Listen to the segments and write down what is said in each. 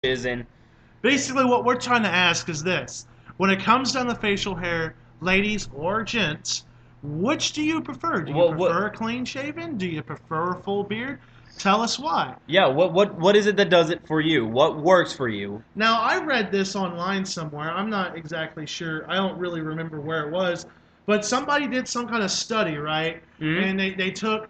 is and Basically, what we're trying to ask is this. When it comes down to facial hair, ladies or gents, which do you prefer? Do you what prefer a clean shaven? Do you prefer a full beard? Tell us why. yeah, what is it that does it for you? What works for you? Now, I read this online somewhere. I'm not exactly sure. I don't really remember where it was. But somebody did some kind of study, right? Hmm. And they took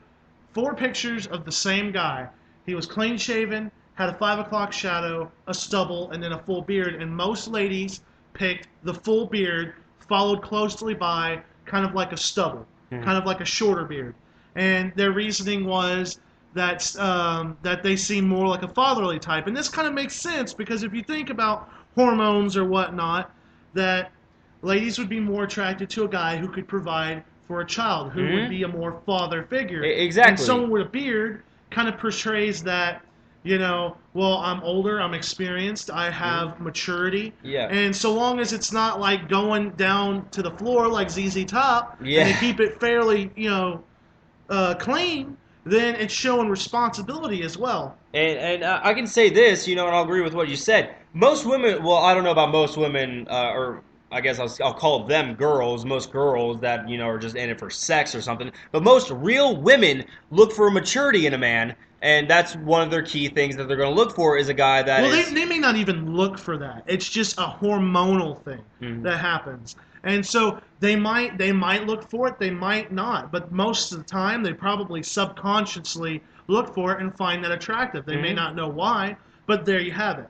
four pictures of the same guy. He was clean shaven, had a 5 o'clock shadow, a stubble, and then a full beard. And most ladies picked the full beard, followed closely by kind of like a stubble, Hmm. kind of like a shorter beard. And their reasoning was that they seem more like a fatherly type. And this kind of makes sense because if you think about hormones or whatnot, that ladies would be more attracted to a guy who could provide for a child, who would Hmm. be a more father figure. And Exactly. someone with a beard kind of portrays that, well, I'm older, I'm experienced, I Hmm. have maturity. Yeah. And so long as it's not like going down to the floor like ZZ Top, and they Yeah. keep it fairly, clean, then it's showing responsibility as well. And I can say this, and I'll agree with what you said. Most women, well, I don't know about most women, or I guess I'll call them girls. Most girls that are just in it for sex or something. But most real women look for maturity in a man, and that's one of their key things that they're going to look for is a guy that Well, they, is. they may not even look for that. It's just a hormonal thing Mhm. that happens. And so they might look for it, they might not. But most of the time they probably subconsciously look for it and find that attractive. They may Mhm. not know why, but there you have it.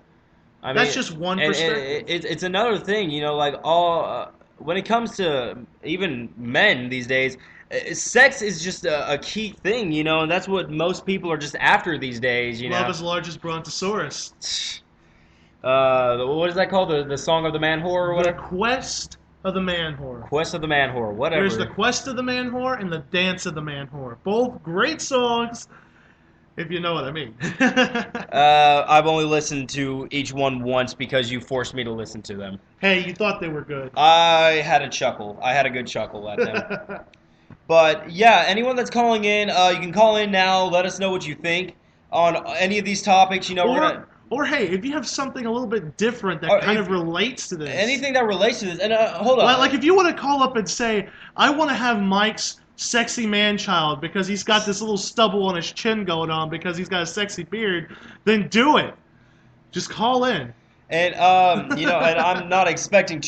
I That's mean, just one and perspective. it's another thing, like all when it comes to even men these days, sex is just a key thing, and that's what most people are just after these days. Love as large as Brontosaurus. What is that called? The song of the man whore or The whatever? quest of the man whore. Quest of the man whore, There's the whatever. quest of the man whore and the dance of the man whore. Both great songs, if you know what I mean. I've only listened to each one once because you forced me to listen to them. Hey, you thought they were good. I had a chuckle. I had a good chuckle at them. But yeah, anyone that's calling in, you can call in now. Let us know what you think on any of these topics. We're or gonna or hey, if you have something a little bit different that or kind if of relates to this, anything that relates to this. And hold like on. if you want to call up and say, I want to have Mike's sexy man child because he's got this little stubble on his chin going on because he's got a sexy beard, then do it. Just call in. And and I'm not expecting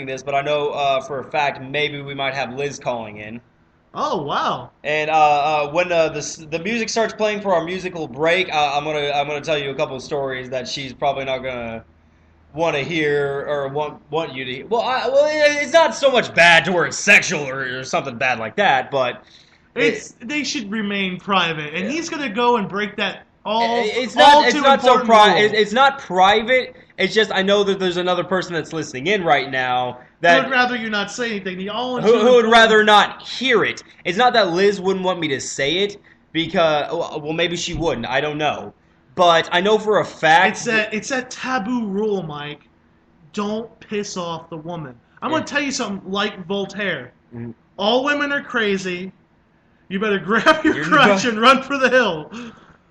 this, but I know for a fact maybe we might have Liz calling in. Oh wow. And when the music starts playing for our musical break, I'm gonna tell you a couple of stories that she's probably not gonna want to hear or want you to hear. Well, it's not so much bad to where it's sexual or something bad like that, but it, They should remain private, and yeah. he's gonna go and break that It's all it's too not so important rule. it's not private. It's just I know that there's another person that's listening in right now Who would that rather you not say anything? The all who too would rather important. not hear it. It's not that Liz wouldn't want me to say it because well maybe she wouldn't. I don't know, but I know for a It's fact. that taboo rule, Mike. Don't piss off the woman. I'm gonna Yeah. tell you something like Voltaire. Mhm. All women are crazy. You better grab your You're crutch not. and run for the hill.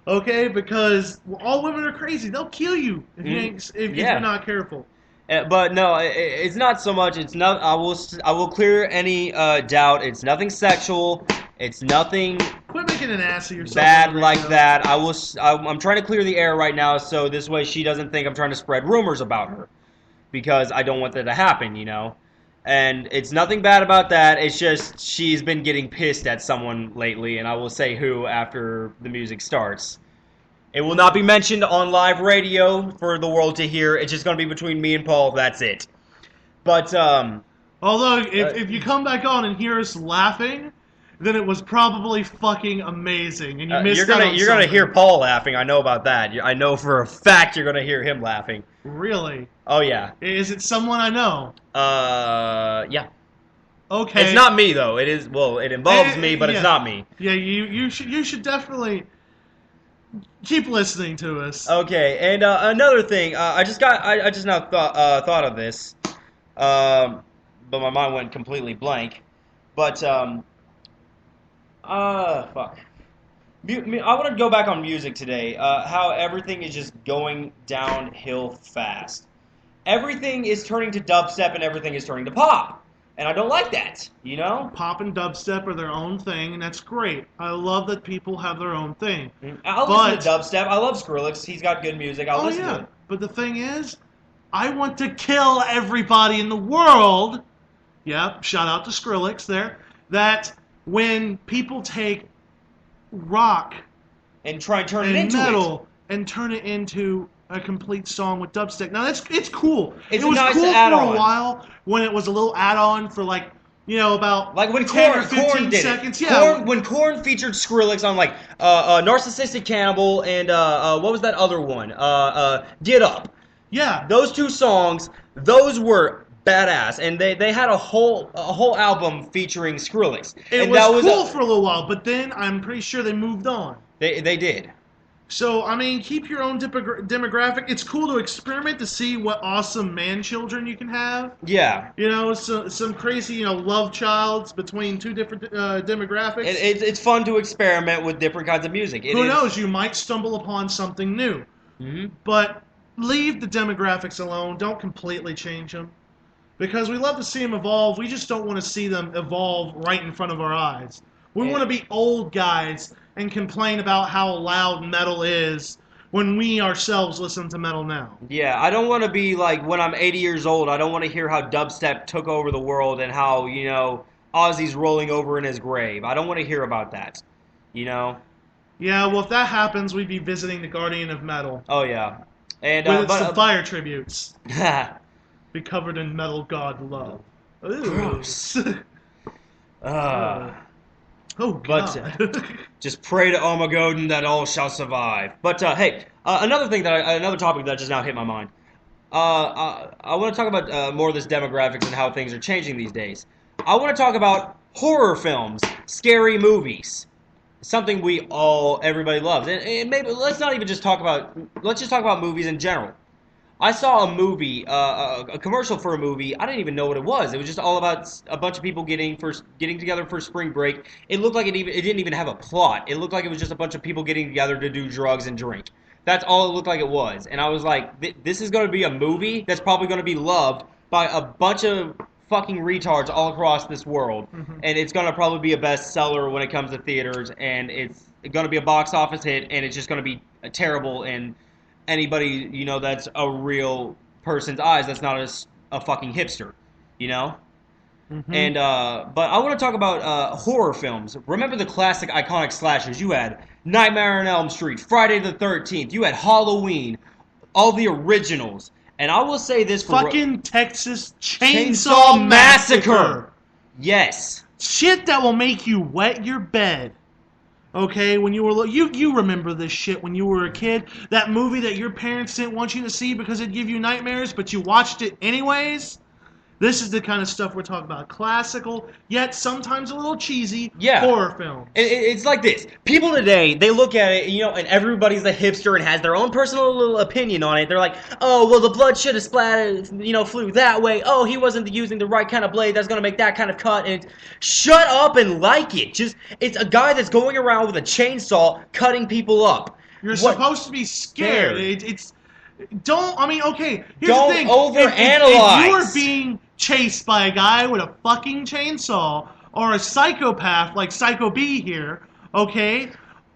Okay, because all women are crazy. They'll kill you if you Mhm. ain't if you're Yeah. not careful. But no, it's not so much. It's not. I will clear any doubt. It's nothing sexual. It's nothing Quit making an ass of yourself on bad the like radio. that. I'm trying to clear the air right now, so this way she doesn't think I'm trying to spread rumors about her because I don't want that to happen. And it's nothing bad about that. It's just she's been getting pissed at someone lately, and I will say who after the music starts. It will not be mentioned on live radio for the world to hear. It's just going to be between me and Paul. That's it. But Although, uh, if you come back on and hear us laughing, then it was probably fucking amazing, and you you're missed out gonna on you're gonna something. hear Paul laughing. I know about that. I know for a fact you're gonna hear him laughing. Really? Oh yeah. Is it someone I know? Yeah. It's Okay. not me though. It is well. It involves me, but it's Yeah. not me. Yeah, you should definitely keep listening to us. Okay. And another thing, I just now thought of this, but my mind went completely blank. But fuck. I want to go back on music today. How everything is just going downhill fast. Everything is turning to dubstep and everything is turning to pop, and I don't like that. You know. Pop and dubstep are their own thing, and that's great. I love that people have their own thing. I'll listen to dubstep. I love Skrillex. He's got good music. I'll listen to it. But the thing is, I want to kill everybody in the world. Yep, shout out to Skrillex there. That when people take rock and try and turn it and into metal and turn it into a complete song with dubstep. Now it's cool. It was nice cool add-on for a while when it was a little add-on for about when 10 or 15 seconds. Yeah. When Korn featured Skrillex on Narcissistic Cannibal and what was that other one? Get Up. Yeah. Those two songs, those were badass, and they had a whole album featuring Skrillex. It was cool for a little while, but then I'm pretty sure they moved on. They did. So, I mean, keep your own demographic. It's cool to experiment to see what awesome man-children you can have. Yeah. Some crazy, love childs between two different demographics. It's fun to experiment with different kinds of music. Who knows? You might stumble upon something new. Mm-hmm. But leave the demographics alone. Don't completely change them. Because we love to see them evolve. We just don't want to see them evolve right in front of our eyes. We want to be old guys and complain about how loud metal is when we ourselves listen to metal now. Yeah, I don't want to be like, when I'm 80 years old, I don't want to hear how dubstep took over the world and how, Ozzy's rolling over in his grave. I don't want to hear about that, Yeah, well, if that happens, we'd be visiting the Guardian of Metal. Oh, yeah. And with some fire tributes. Be covered in metal god love. Ooh. Gross. Oh, God. But just pray to Armageddon that all shall survive. But, hey, another topic that just now hit my mind. I want to talk about more of this demographics and how things are changing these days. I want to talk about horror films, scary movies. Something everybody loves. And maybe, let's just talk about movies in general. I saw a movie, a commercial for a movie. I didn't even know what it was. It was just all about a bunch of people getting together for spring break. It looked like it didn't even have a plot. It looked like it was just a bunch of people getting together to do drugs and drink. That's all it looked like it was. And I was like, this is going to be a movie that's probably going to be loved by a bunch of fucking retards all across this world. Mm-hmm. And it's going to probably be a bestseller when it comes to theaters. And it's going to be a box office hit. And it's just going to be terrible and anybody, that's a real person's eyes, that's not a fucking hipster, Mm-hmm. And, but I want to talk about horror films. Remember the classic iconic slashers? You had Nightmare on Elm Street, Friday the 13th, you had Halloween, all the originals. And I will say this for... Fucking Texas Chainsaw Massacre! Yes. Shit that will make you wet your bed. Okay, when you were you remember this shit when you were a kid, that movie that your parents didn't want you to see because it'd give you nightmares, but you watched it anyways. This is the kind of stuff we're talking about. Classical, yet sometimes a little cheesy horror films. It's like this. People today, they look at it, and everybody's a hipster and has their own personal little opinion on it. They're like, oh, well, the blood should have splattered, flew that way. Oh, he wasn't using the right kind of blade. That's going to make that kind of cut. And shut up and like it. It's a guy that's going around with a chainsaw cutting people up. You're supposed to be scared. Here's don't the thing. Overanalyze. If you are being chased by a guy with a fucking chainsaw or a psychopath like Psycho B here, okay,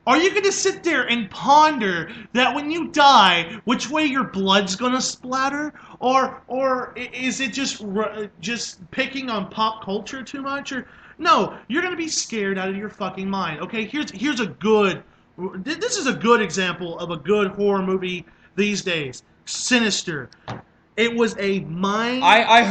are you going to sit there and ponder that when you die, which way your blood's going to splatter? Or is it just picking on pop culture too much? Or no, you're going to be scared out of your fucking mind. Okay, this is a good example of a good horror movie these days. Sinister. It was a mind. I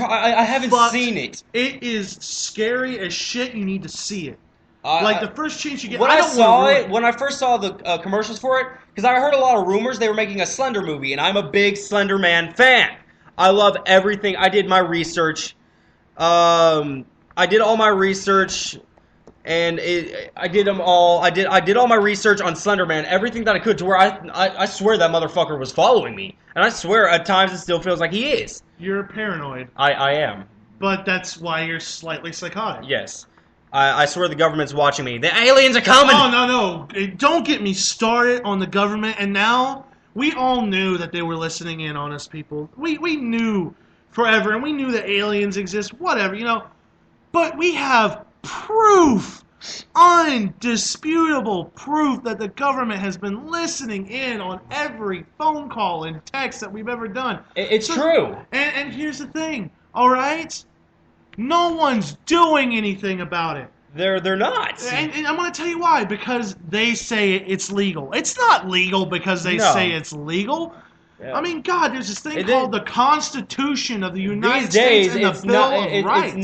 haven't seen it. It is scary as shit. You need to see it. The first chance you get. When I first saw the commercials for it, because I heard a lot of rumors they were making a Slender movie, and I'm a big Slender Man fan. I love everything. I did my research. I did all my research. And I did them all. I did all my research on Slender Man, everything that I could, to where I swear that motherfucker was following me, and I swear at times it still feels like he is. You're paranoid. I am. But that's why you're slightly psychotic. Yes. I swear the government's watching me. The aliens are coming! Oh, no. Don't get me started on the government. And now, we all knew that they were listening in on us, people. We knew forever, and we knew that aliens exist, whatever, But we have proof, undisputable proof that the government has been listening in on every phone call and text that we've ever done. It's true. And here's the thing, all right? No one's doing anything about it. They're not. And I'm going to tell you why. Because they say it's legal. It's not legal because they say it's legal. Yeah. I mean, God, there's this thing called the Constitution of the United States and the Bill of Rights.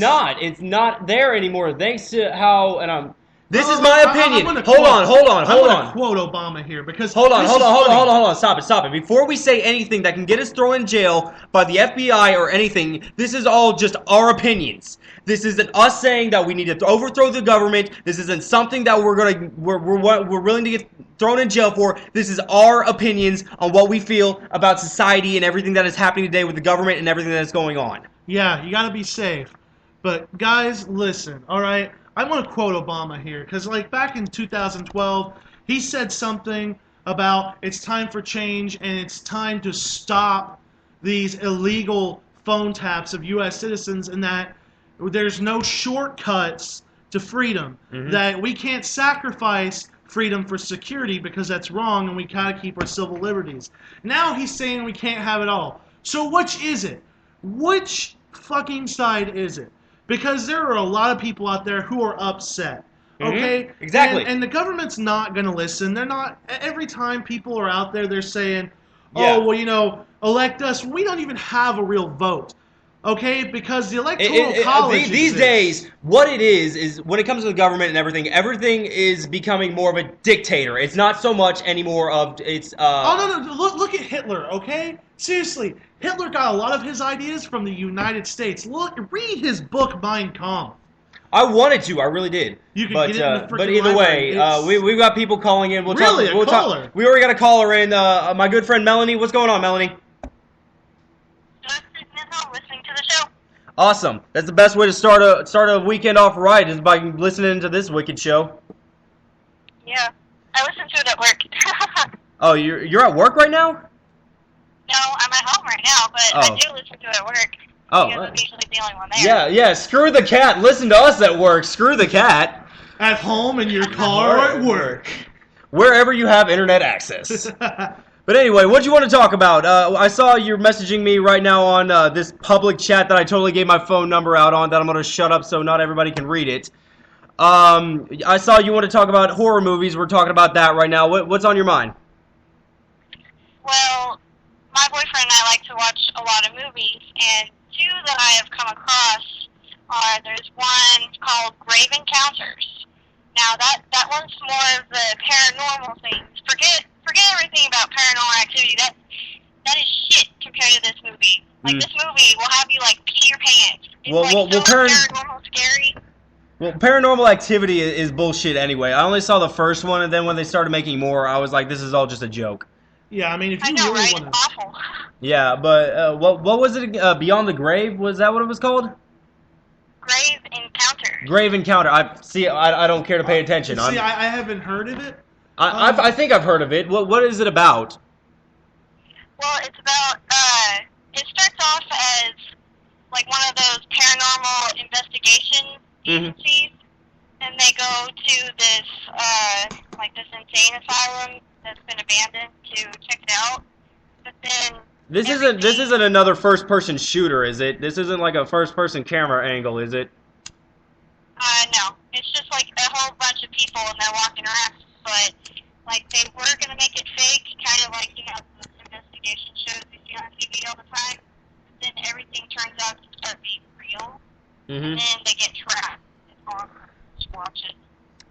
It's not there anymore. Thanks to how, this is my opinion. Hold on. I'm going to quote Obama here because hold on. Stop it. Before we say anything that can get us thrown in jail by the FBI or anything, this is all just our opinions. This isn't us saying that we need to overthrow the government. This isn't something that we're willing to get thrown in jail for. This is our opinions on what we feel about society and everything that is happening today with the government and everything that's going on. Yeah, you got to be safe. But guys, listen, all right? I want to quote Obama here because, back in 2012, he said something about it's time for change and it's time to stop these illegal phone taps of U.S. citizens and that there's no shortcuts to freedom, that we can't sacrifice freedom for security because that's wrong and we gotta keep our civil liberties. Now he's saying we can't have it all. So which is it? Which fucking side is it? Because there are a lot of people out there who are upset. Okay? Exactly. And the government's not going to listen. They're not. Every time people are out there, they're saying, elect us. We don't even have a real vote. Okay? Because the electoral college these days, what it is when it comes to the government and everything is becoming more of a dictator. It's not so much anymore of it's. Oh no! Look at Hitler. Okay? Seriously, Hitler got a lot of his ideas from the United States. Read his book Mein Kampf. I wanted to. I really did. You can get it in the but either library. way, we've got people calling in. We'll talk. We already got a caller in. My good friend Melanie. What's going on, Melanie? Just sitting at home listening to the show. Awesome. That's the best way to start a weekend off right is by listening to this wicked show. Yeah, I listen to it at work. Oh, you're at work right now? No, I'm at home right now, but I do listen to it at work. Oh, because I'm usually the only one there. Yeah. Screw the cat. Listen to us at work. Screw the cat. At home, in your car, or at work. Wherever you have internet access. But anyway, what do you want to talk about? I saw you're messaging me right now on this public chat that I totally gave my phone number out on that I'm going to shut up so not everybody can read it. I saw you want to talk about horror movies. We're talking about that right now. What's on your mind? Well, my boyfriend and I like to watch a lot of movies, and two that I have come across there's one called Grave Encounters. Now, that one's more of the paranormal things. Forget everything about Paranormal Activity. That is shit compared to this movie. This movie will have you, pee your pants. It's paranormal scary. Well, Paranormal Activity is bullshit anyway. I only saw the first one, and then when they started making more, I was like, this is all just a joke. Yeah, I mean, if you I know, really right? want to... It's awful. Yeah, but what was it? Beyond the Grave? Was that what it was called? Grave Encounters. Grave Encounter. I don't care to pay attention. I haven't heard of it. I think I've heard of it. What is it about? Well, it's about, it starts off as, one of those paranormal investigation agencies, and they go to this, this insane asylum that's been abandoned to check it out, but then... This isn't another first-person shooter, is it? This isn't like a first-person camera angle, is it? No. It's just, a whole bunch of people, and they're walking around, but... they were going to make it fake, kind of those investigation shows we see on TV all the time. But then everything turns out to start being real. And then they get trapped. It's awesome. Just watch it.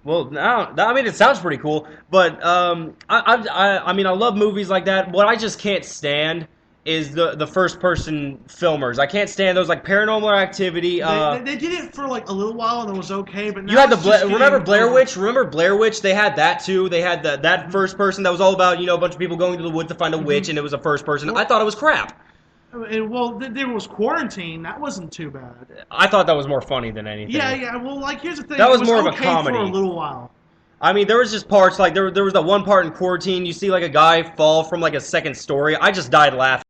Well, it sounds pretty cool. But, I love movies like that. What I just can't stand is the first-person filmers. I can't stand those, Paranormal Activity. They did it for, a little while, and it was okay, but now you had remember Blair Witch? Remember Blair Witch? They had that, too. They had that first person that was all about, a bunch of people going to the woods to find a witch, and it was a first person. I thought it was crap. Well, there was Quarantine. That wasn't too bad. I thought that was more funny than anything. Yeah. Well, like here's the thing. That was it more of a okay comedy. for a little while. I mean, there was just parts, like, there was that one part in Quarantine, you see, like, a guy fall from, like, a second story. I just died laughing.